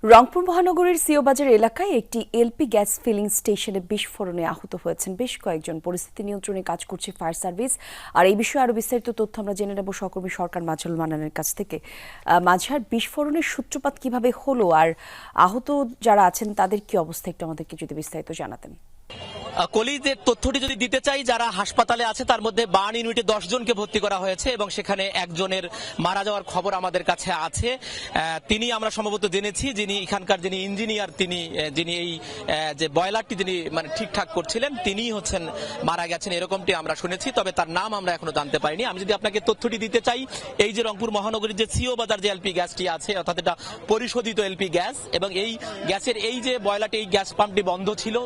রংপুর মহানগরীর সিওবাজার এলাকায় একটি এলপি গ্যাস ফিলিং স্টেশনে বিস্ফোরণে আহত হয়েছেন বেশ কয়েকজন। পরিস্থিতি নিয়ন্ত্রণে কাজ করছে ফায়ার সার্ভিস। আর এই বিষয়ে আরো বিস্তারিত তথ্য আমরা জেনে নেব সহকর্মী সরকার মাজহারুল মান্নানের কাছ থেকে। মাজহার, বিস্ফোরণের সূত্রপাত কিভাবে হলো আর আহত যারা আছেন তাদের কি অবস্থা একটু আমাদেরকে যদি বিস্তারিত জানাতেন। কলিজের তথ্যটি যদি দিতে চাই, যারা হাসপাতালে আছে তার মধ্যে বার্ন ইউনিটে 10 জনকে ভর্তি করা হয়েছে এবং সেখানে একজনের মারা যাওয়ার খবর আমাদের কাছে আছে। তিনি আমরা সম্ভবত জেনেছি যিনি এখানকার যিনি ইঞ্জিনিয়ার, যিনি এই যে বয়লারটি যিনি মানে ঠিকঠাক করছিলেন তিনি হচ্ছেন মারা গেছেন, এরকমটি আমরা শুনেছি, তবে তার নাম আমরা এখনো জানতে পারিনি। আমি যদি আপনাকে তথ্যটি দিতে চাই, এই যে রংপুর মহানগরীর যে সিও বাজার যে এলপি গ্যাসটি আছে, অর্থাৎ এটা পরিশোধিত এলপি গ্যাস, এবং এই গ্যাসের এই যে বয়লারটি, এই গ্যাস পাম্পটি বন্ধ ছিল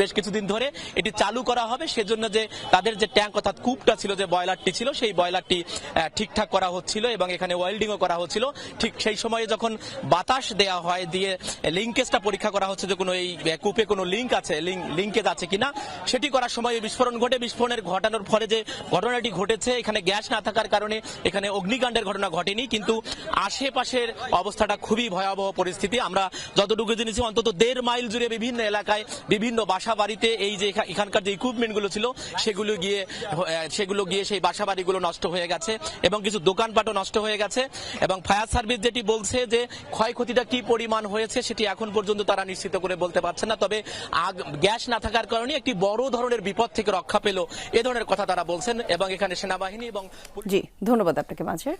বেশ কিছুদিন ধরে, এটি চালু করা হবে সেজন্য যে তাদের যে ট্যাঙ্ক অর্থাৎ কূপটা ছিল, যে বয়লারটি ছিল, সেই বয়লারটি ঠিকঠাক করা হচ্ছিল এবং এখানে ওয়েল্ডিংও করা হচ্ছিল। ঠিক সেই সময়ে যখন বাতাস দেওয়া হয়, দিয়ে লিঙ্কেজটা পরীক্ষা করা হচ্ছে যে কোনো এই কূপে কোনো লিঙ্কেজ আছে কিনা, সেটি করার সময় বিস্ফোরণ ঘটে। বিস্ফোরণের ঘটানোর ফলে যে ঘটনাটি ঘটেছে, এখানে গ্যাস না থাকার কারণে এখানে অগ্নিকাণ্ডের ঘটনা ঘটেনি, কিন্তু আশেপাশের অবস্থাটা খুবই ভয়াবহ পরিস্থিতি। আমরা যতটুকু জেনেছি অন্তত 1.5 মাইল জুড়ে বিভিন্ন এলাকায় বিভিন্ন বাসা বাড়িতে এই যে এখানকার যে ইকুইপমেন্ট গুলো ছিল সেগুলো গিয়ে সেই বাসা বাড়িগুলো নষ্ট হয়ে গেছে এবং কিছু দোকানপাটও নষ্ট হয়ে গেছে। এবং ফায়ার সার্ভিস যেটি বলছে যে ক্ষয়ক্ষতিটা কি পরিমাণ হয়েছে সেটি এখন পর্যন্ত তারা নিশ্চিত করে বলতে পারছে না, তবে গ্যাস না থাকার কারণে একটি বড় ধরনের বিপদ থেকে রক্ষা পেল, এ ধরনের কথা তারা বলছেন। এবং এখানে সেনাবাহিনী এবং জি, ধন্যবাদ আপনাকে মাজহার।